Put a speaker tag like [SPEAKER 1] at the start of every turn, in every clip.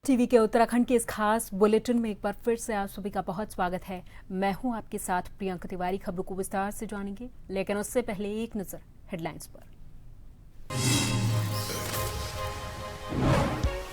[SPEAKER 1] TV के उत्तराखंड के इस खास बुलेटिन में एक बार फिर से आप सभी का बहुत स्वागत है। मैं हूं आपके साथ प्रियंका तिवारी। खबरों को विस्तार से जानेंगे, लेकिन उससे पहले एक नजर हेडलाइंस पर।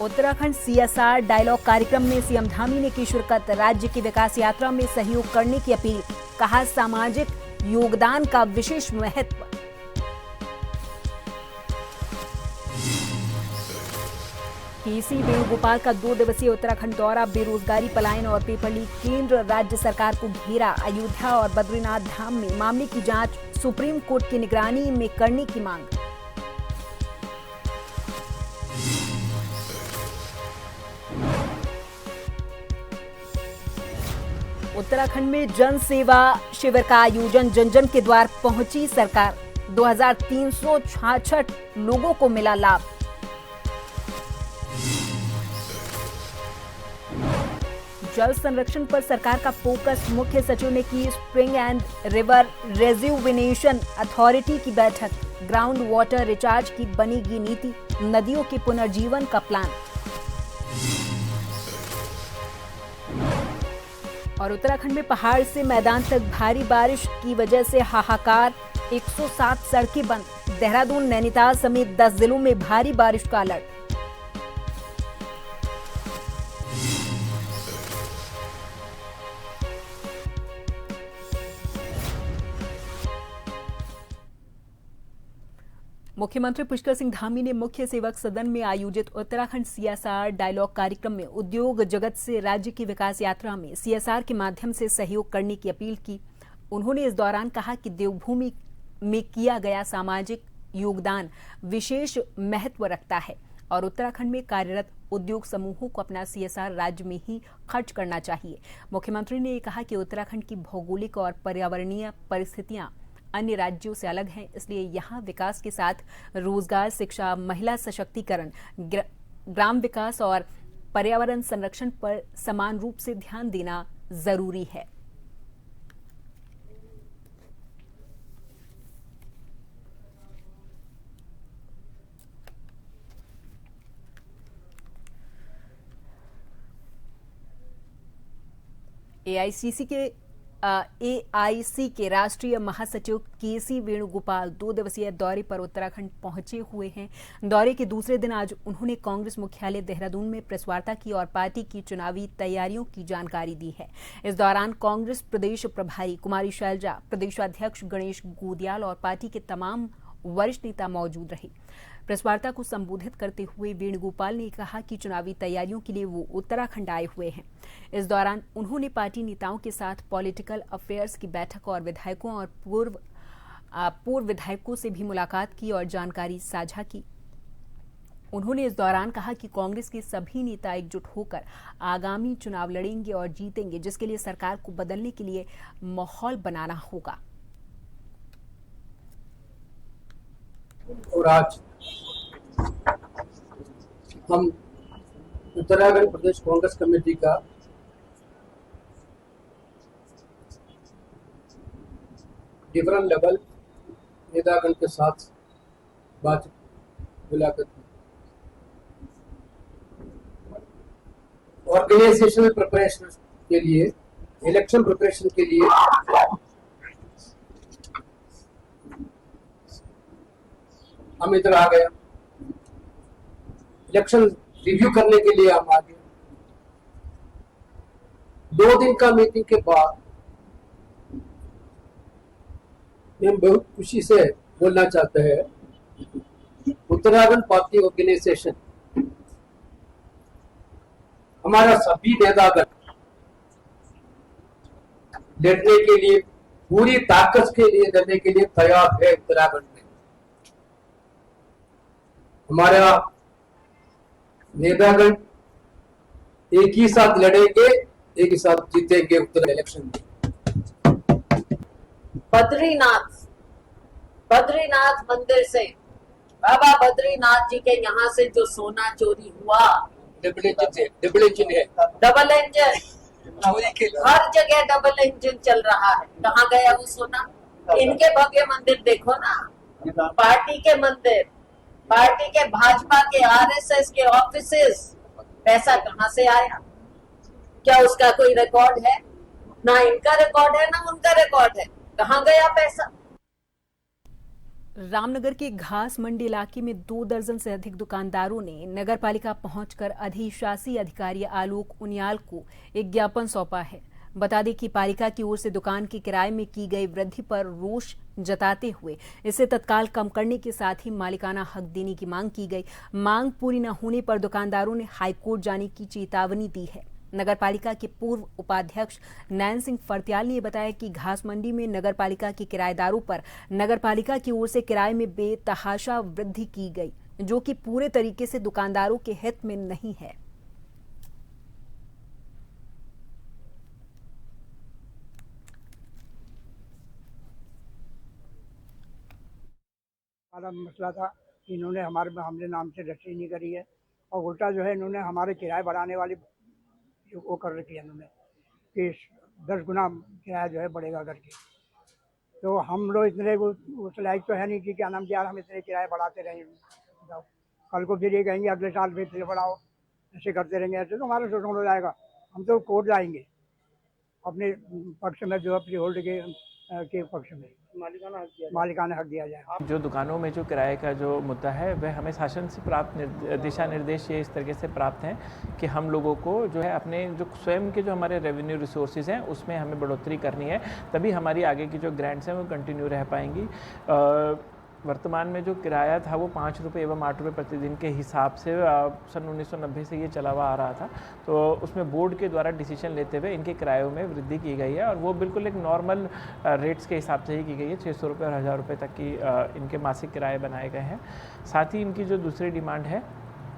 [SPEAKER 1] उत्तराखंड सीएसआर डायलॉग कार्यक्रम में सीएम धामी ने की शिरकत। राज्य की विकास यात्रा में सहयोग करने की अपील। कहा, सामाजिक योगदान का विशेष महत्व। केसी वेणुगोपाल का 2 दिवसीय उत्तराखंड दौरा। बेरोजगारी, पलायन और पेपर लीक केंद्र राज्य सरकार को घेरा। अयोध्या और बद्रीनाथ धाम में मामले की जांच सुप्रीम कोर्ट की निगरानी में करने की मांग। उत्तराखंड में जन सेवा शिविर का आयोजन। जन जन के द्वार पहुंची सरकार। 2366 लोगों को मिला लाभ। जल संरक्षण पर सरकार का फोकस। मुख्य सचिव ने की स्प्रिंग एंड रिवर रेज्यूविनेशन अथॉरिटी की बैठक। ग्राउंड वाटर रिचार्ज की बनेगी नीति। नदियों के पुनर्जीवन का प्लान। और उत्तराखंड में पहाड़ से मैदान तक भारी बारिश की वजह से हाहाकार। 107 सड़कें बंद। देहरादून, नैनीताल समेत 10 जिलों में भारी बारिश का अलर्ट। मुख्यमंत्री पुष्कर सिंह धामी ने मुख्य सेवक सदन में आयोजित उत्तराखंड सीएसआर डायलॉग कार्यक्रम में उद्योग जगत से राज्य की विकास यात्रा में सीएसआर के माध्यम से सहयोग करने की अपील की। उन्होंने इस दौरान कहा कि देवभूमि में किया गया सामाजिक योगदान विशेष महत्व रखता है और उत्तराखंड में कार्यरत उद्योग समूहों को अपना सीएसआर राज्य में ही खर्च करना चाहिए। मुख्यमंत्री ने कहा कि उत्तराखंड की भौगोलिक और पर्यावरणीय परिस्थितियां अन्य राज्यों से अलग हैं, इसलिए यहाँ विकास के साथ रोजगार, शिक्षा, महिला सशक्तिकरण, ग्राम विकास और पर्यावरण संरक्षण पर समान रूप से ध्यान देना जरूरी है। एआईसी के राष्ट्रीय महासचिव केसी वेणुगोपाल 2 दिवसीय दौरे पर उत्तराखंड पहुंचे हुए हैं। दौरे के दूसरे दिन आज उन्होंने कांग्रेस मुख्यालय देहरादून में प्रेस वार्ता की और पार्टी की चुनावी तैयारियों की जानकारी दी है। इस दौरान कांग्रेस प्रदेश प्रभारी कुमारी शैलजा, प्रदेशाध्यक्ष गणेश गोदियाल और पार्टी के तमाम वरिष्ठ नेता मौजूद रहे। प्रेस वार्ता को संबोधित करते हुए वेणुगोपाल ने कहा कि चुनावी तैयारियों के लिए वो उत्तराखंड आए हुए हैं। इस दौरान उन्होंने पार्टी नेताओं के साथ पॉलिटिकल अफेयर्स की बैठक और विधायकों और पूर्व विधायकों से भी मुलाकात की और जानकारी साझा की। उन्होंने इस दौरान कहा कि कांग्रेस के सभी नेता एकजुट होकर आगामी चुनाव लड़ेंगे और जीतेंगे, जिसके लिए सरकार को बदलने के लिए माहौल बनाना होगा।
[SPEAKER 2] और आज हम उत्तराखंड प्रदेश कांग्रेस कमेटी का डिफरेंट लेवल नेतागण के साथ बातचीत मुलाकात की। ऑर्गेनाइजेशनल प्रिपरेशन के लिए, इलेक्शन प्रिपरेशन के लिए हम इधर आ गए। इलेक्शन रिव्यू करने के लिए हम आ गए। 2 दिन का मीटिंग के बाद हम बहुत खुशी से बोलना चाहते हैं, उत्तराखंड पार्टी ऑर्गेनाइजेशन हमारा सभी नेतागण लड़ने के लिए, पूरी ताकत के लिए लड़ने के लिए तैयार है। उत्तराखंड में हमारा नेतागण एक ही साथ लड़ेंगे, एक ही साथ जीतेंगे उत्तर इलेक्शन में।
[SPEAKER 3] बद्रीनाथ मंदिर से, बाबा बद्रीनाथ जी के यहाँ से जो सोना चोरी हुआ,
[SPEAKER 2] डबल इंजन है,
[SPEAKER 3] हर जगह डबल इंजन चल रहा है। कहाँ गया वो सोना? इनके भव्य मंदिर देखो ना, पार्टी के मंदिर, पार्टी के भाजपा के आरएसएस के ऑफिसेस, पैसा कहाँ से आया, क्या उसका कोई रिकॉर्ड है? ना इनका रिकॉर्ड है ना उनका रिकॉर्ड है, कहाँ गया पैसा?
[SPEAKER 1] रामनगर के घास मंडी इलाके में 2 दर्जन से अधिक दुकानदारों ने नगर पालिका पहुंचकर अधिशासी अधिकारी आलोक उनियाल को एक ज्ञापन सौंपा है। बता दें कि पालिका की ओर से दुकान के किराए में की गई वृद्धि पर रोष जताते हुए इसे तत्काल कम करने के साथ ही मालिकाना हक देने की मांग की गई। मांग पूरी न होने पर दुकानदारों ने हाईकोर्ट जाने की चेतावनी दी है। नगर पालिका के पूर्व उपाध्यक्ष नैन सिंह फर्त्याल ने बताया कि घास मंडी में नगर पालिका के किराएदारों पर नगर पालिका की ओर से किराए में बेतहाशा वृद्धि की गई, जो कि पूरे तरीके से दुकानदारों के हित में नहीं है।
[SPEAKER 4] हमारा मसला था कि इन्होंने हमने नाम से रजिस्ट्री नहीं करी है और उल्टा जो है इन्होंने हमारे किराए बढ़ाने वाली वो कर रखी है इन्होंने कि 10 गुना किराया जो है बढ़ेगा करके। तो हम लोग इतने उस लायक तो है नहीं कि क्या नाम यार हम इतने किराए बढ़ाते रहें, कल को फिर ये कहेंगे अगले साल फिर बढ़ाओ, ऐसे करते रहेंगे, ऐसे तो हमारा शोषण हो जाएगा। हम तो कोर्ट जाएंगे अपने पक्ष में, जो अपनी होल्ड के पक्ष में मालिकाना हक दिया जाए।
[SPEAKER 5] जो दुकानों में जो किराए का जो मुद्दा है वह हमें शासन से प्राप्त दिशा निर्देश ये इस तरीके से प्राप्त हैं कि हम लोगों को जो है अपने जो स्वयं के जो हमारे रेवेन्यू रिसोर्सेज हैं उसमें हमें बढ़ोतरी करनी है, तभी हमारी आगे की जो ग्रांट्स हैं वो कंटिन्यू रह पाएंगी। वर्तमान में जो किराया था वो 5 रुपये एवं 8 रुपये प्रतिदिन के हिसाब से सन 1990 से ये चला हुआ आ रहा था। तो उसमें बोर्ड के द्वारा डिसीजन लेते हुए इनके किरायों में वृद्धि की गई है और वो बिल्कुल एक नॉर्मल रेट्स के हिसाब से ही की गई है। 600 रुपये और 1000 रुपये तक की इनके मासिक किराए बनाए गए हैं। साथ ही इनकी जो दूसरी डिमांड है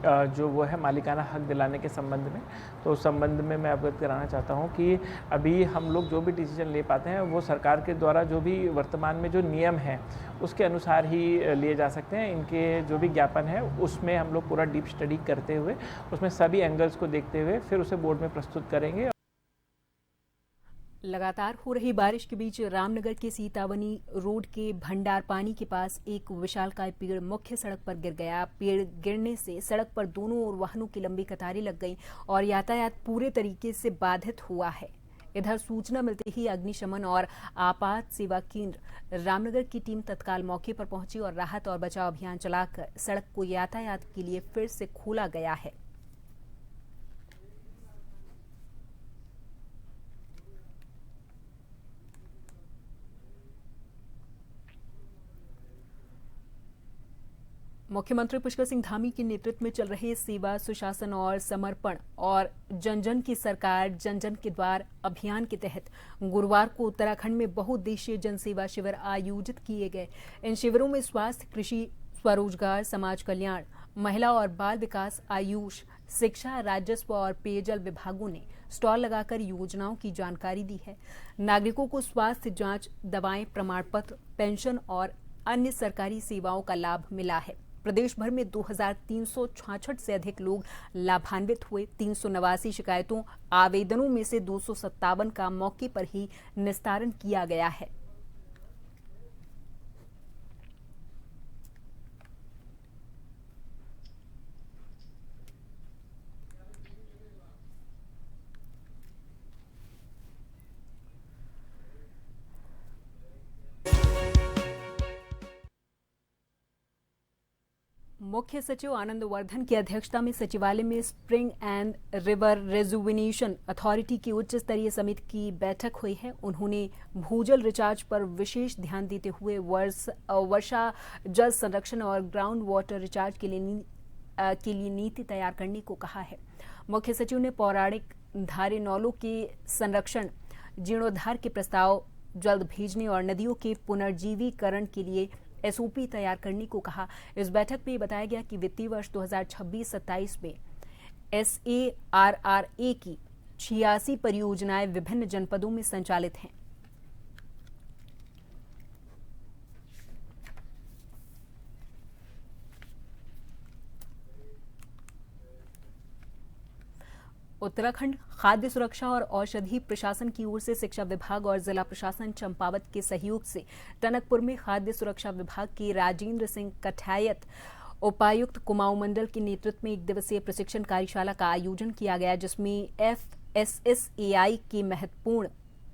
[SPEAKER 5] जो वो है मालिकाना हक दिलाने के संबंध में, तो उस संबंध में मैं अवगत कराना चाहता हूँ कि अभी हम लोग जो भी डिसीजन ले पाते हैं वो सरकार के द्वारा जो भी वर्तमान में जो नियम है उसके अनुसार ही लिए जा सकते हैं। इनके जो भी ज्ञापन है उसमें हम लोग पूरा डीप स्टडी करते हुए उसमें सभी एंगल्स को देखते हुए फिर उसे बोर्ड में प्रस्तुत करेंगे।
[SPEAKER 1] लगातार हो रही बारिश के बीच रामनगर के सीतावनी रोड के भंडार पानी के पास एक विशालकाय पेड़ मुख्य सड़क पर गिर गया। पेड़ गिरने से सड़क पर दोनों ओर वाहनों की लंबी कतारें लग गईं और यातायात पूरे तरीके से बाधित हुआ है। इधर सूचना मिलते ही अग्निशमन और आपात सेवा केंद्र रामनगर की टीम तत्काल मौके पर पहुंची और राहत और बचाव अभियान चलाकर सड़क को यातायात के लिए फिर से खोला गया है। मुख्यमंत्री पुष्कर सिंह धामी के नेतृत्व में चल रहे सेवा, सुशासन और समर्पण और जन जन की सरकार, जन जन के द्वार अभियान के तहत गुरुवार को उत्तराखंड में बहुउद्देशीय जनसेवा शिविर आयोजित किए गए। इन शिविरों में स्वास्थ्य, कृषि, स्वरोजगार, समाज कल्याण, महिला और बाल विकास, आयुष, शिक्षा, राजस्व और पेयजल विभागों ने स्टॉल लगाकर योजनाओं की जानकारी दी है। नागरिकों को स्वास्थ्य जांच, दवाएं, प्रमाण पत्र, पेंशन और अन्य सरकारी सेवाओं का लाभ मिला है। प्रदेश भर में 2366 से अधिक लोग लाभान्वित हुए। 389 शिकायतों, आवेदनों में से 257 का मौके पर ही निस्तारण किया गया है। मुख्य सचिव आनंद वर्धन की अध्यक्षता में सचिवालय में spring and river rejuvenation authority की उच्च स्तरीय समिति की बैठक हुई है। उन्होंने भूजल रिचार्ज पर विशेष ध्यान देते हुए वर्षा जल संरक्षण और ग्राउंड वाटर रिचार्ज के लिए नीति तैयार करने को कहा है। मुख्य सचिव ने पौराणिक धारे नौलों के संरक्षण, जीर्णोद्धार के प्रस्ताव जल्द भेजने और नदियों के पुनर्जीवीकरण के लिए एसओपी तैयार करने को कहा। इस बैठक में बताया गया कि वित्तीय वर्ष 2026-27 में SARRA की 86 परियोजनाएं विभिन्न जनपदों में संचालित हैं। उत्तराखंड खाद्य सुरक्षा और औषधि प्रशासन की ओर से शिक्षा विभाग और जिला प्रशासन चंपावत के सहयोग से टनकपुर में खाद्य सुरक्षा विभाग के राजेंद्र सिंह कठायत उपायुक्त कुमाऊं मंडल के नेतृत्व में 1 दिवसीय प्रशिक्षण कार्यशाला का आयोजन किया गया, जिसमें FSSAI के महत्वपूर्ण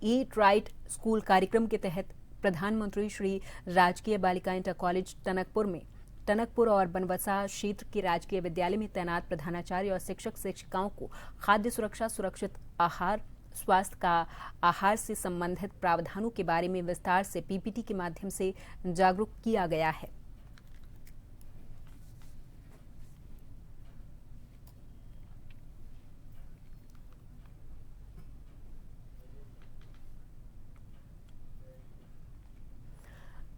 [SPEAKER 1] ईट राइट स्कूल कार्यक्रम के तहत प्रधानमंत्री श्री राजकीय बालिका इंटर कॉलेज टनकपुर और बनबसा क्षेत्र के राजकीय विद्यालय में तैनात प्रधानाचार्य और शिक्षक शिक्षिकाओं को खाद्य सुरक्षा, सुरक्षित आहार, स्वास्थ्य का आहार से संबंधित प्रावधानों के बारे में विस्तार से PPT के माध्यम से जागरूक किया गया है।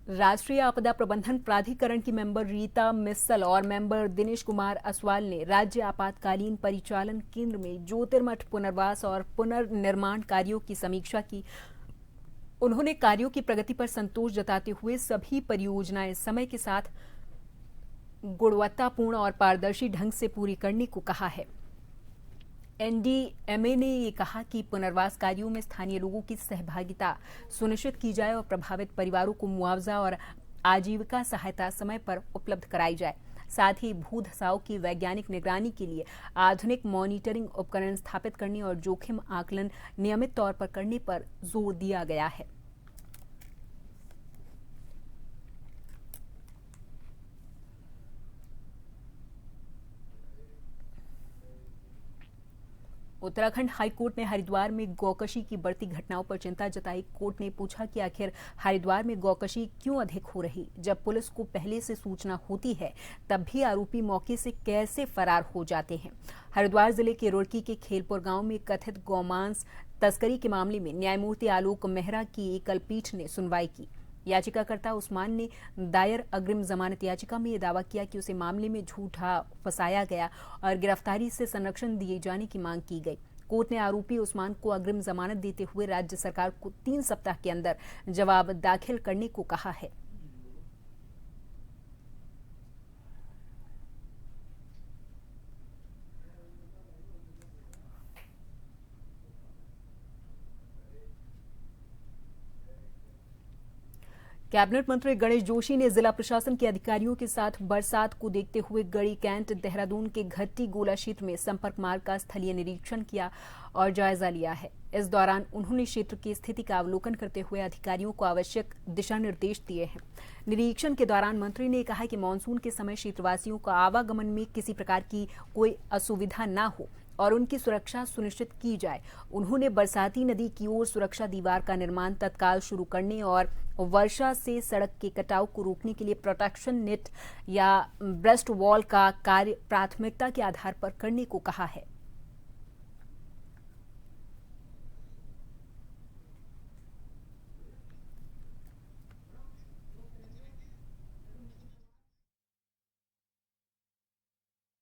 [SPEAKER 1] राष्ट्रीय आपदा प्रबंधन प्राधिकरण की मेंबर रीता मिस्सल और मेंबर दिनेश कुमार असवाल ने राज्य आपातकालीन परिचालन केंद्र में ज्योतिर्मठ पुनर्वास और पुनर्निर्माण कार्यों की समीक्षा की। उन्होंने कार्यों की प्रगति पर संतोष जताते हुए सभी परियोजनाएं समय के साथ गुणवत्तापूर्ण और पारदर्शी ढंग से पूरी करने को कहा है। NDMA ने ये कहा कि पुनर्वास कार्यों में स्थानीय लोगों की सहभागिता सुनिश्चित की जाए और प्रभावित परिवारों को मुआवजा और आजीविका सहायता समय पर उपलब्ध कराई जाए। साथ ही भू धसाव की वैज्ञानिक निगरानी के लिए आधुनिक मॉनिटरिंग उपकरण स्थापित करने और जोखिम आकलन नियमित तौर पर करने पर जोर दिया गया है। उत्तराखंड हाईकोर्ट ने हरिद्वार में गौकशी की बढ़ती घटनाओं पर चिंता जताई। कोर्ट ने पूछा कि आखिर हरिद्वार में गौकशी क्यों अधिक हो रही, जब पुलिस को पहले से सूचना होती है तब भी आरोपी मौके से कैसे फरार हो जाते हैं। हरिद्वार जिले के रुड़की के खेलपुर गांव में कथित गौमांस तस्करी के मामले में न्यायमूर्ति आलोक मेहरा की एकल पीठ ने सुनवाई की। याचिकाकर्ता उस्मान ने दायर अग्रिम जमानत याचिका में यह दावा किया कि उसे मामले में झूठा फंसाया गया और गिरफ्तारी से संरक्षण दिए जाने की मांग की गई। कोर्ट ने आरोपी उस्मान को अग्रिम जमानत देते हुए राज्य सरकार को 3 सप्ताह के अंदर जवाब दाखिल करने को कहा है। कैबिनेट मंत्री गणेश जोशी ने जिला प्रशासन के अधिकारियों के साथ बरसात को देखते हुए गढ़ी कैंट देहरादून के घट्टी गोला क्षेत्र में संपर्क मार्ग का स्थलीय निरीक्षण किया और जायजा लिया है। इस दौरान उन्होंने क्षेत्र की स्थिति का अवलोकन करते हुए अधिकारियों को आवश्यक दिशा निर्देश दिए हैं। निरीक्षण के दौरान मंत्री ने कहा कि मानसून के समय क्षेत्रवासियों को आवागमन में किसी प्रकार की कोई असुविधा न हो और उनकी सुरक्षा सुनिश्चित की जाए। उन्होंने बरसाती नदी की ओर सुरक्षा दीवार का निर्माण तत्काल शुरू करने और वर्षा से सड़क के कटाव को रोकने के लिए प्रोटेक्शन नेट या ब्रेस्ट वॉल का कार्य प्राथमिकता के आधार पर करने को कहा है।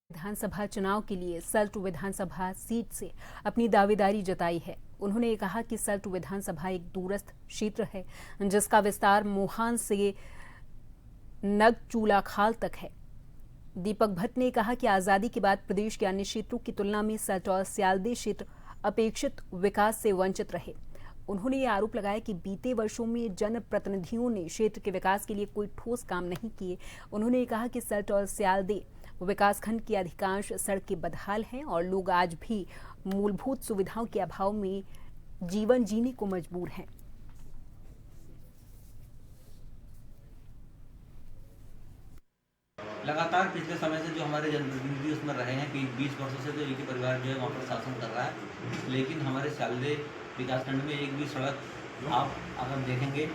[SPEAKER 1] विधानसभा चुनाव के लिए सल्ट विधानसभा सीट से अपनी दावेदारी जताई है। उन्होंने कहा कि सल्ट विधानसभा एक दूरस्थ क्षेत्र है जिसका विस्तार मोहान से नगचूला खाल तक है। दीपक भट्ट ने कहा कि आजादी के बाद प्रदेश के अन्य क्षेत्रों की तुलना में सल्ट और स्यालदे क्षेत्र अपेक्षित विकास से वंचित रहे। उन्होंने ये आरोप लगाया कि बीते वर्षों में जनप्रतिनिधियों ने क्षेत्र के विकास के लिए कोई ठोस काम नहीं किए। उन्होंने कहा कि सल्ट और स्यालदे विकासखंड की अधिकांश सड़कें बदहाल हैं और लोग आज भी मूलभूत सुविधाओं के अभाव में जीवन जीने को मजबूर हैं।
[SPEAKER 6] लगातार पिछले समय से जो हमारे जनप्रतिनिधि उसमें रहे हैं कि 20 वर्षों से तो एक ही परिवार जो है वहाँ पर शासन कर रहा है, लेकिन हमारे स्यालदे विकासखंड में एक भी सड़क आप अगर देखेंगे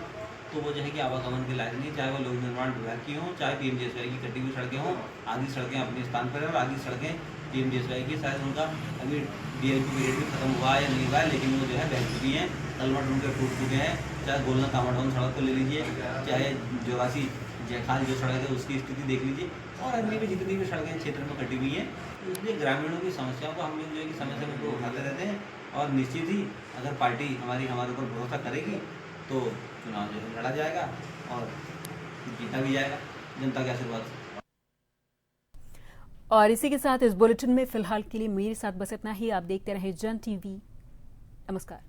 [SPEAKER 6] तो वो जो है कि आवागमन के लायक नहीं, चाहे वो लोक निर्माण विभाग की हों, चाहे PMGSY की कटी हुई सड़कें हों। आधी सड़कें अपने स्थान पर हैं और आधी सड़कें PMGSY की, शायद उनका अभी DLP पीरियड भी खत्म हुआ है या नहीं हुआ है, लेकिन वो जो है बह चुकी हैं, तलमट उनके टूट चुके हैं। चाहे गोलना कामाटाउन सड़क को ले लीजिए, चाहे 84 जयखाल जो सड़क है उसकी स्थिति देख लीजिए, और अन्य भी जितनी भी सड़कें क्षेत्र में कटी हुई हैं। इसलिए ग्रामीणों की समस्याओं को हम लोग जो है कि समय समय पर उठाते रहते हैं और निश्चित ही अगर पार्टी हमारे ऊपर भरोसा करेगी तो चुनाव जो है लड़ा जाएगा और जीता भी जाएगा जनता के आशीर्वाद से।
[SPEAKER 1] और इसी के साथ इस बुलेटिन में फिलहाल के लिए मेरे साथ बस इतना ही। आप देखते रहें जन TV। नमस्कार।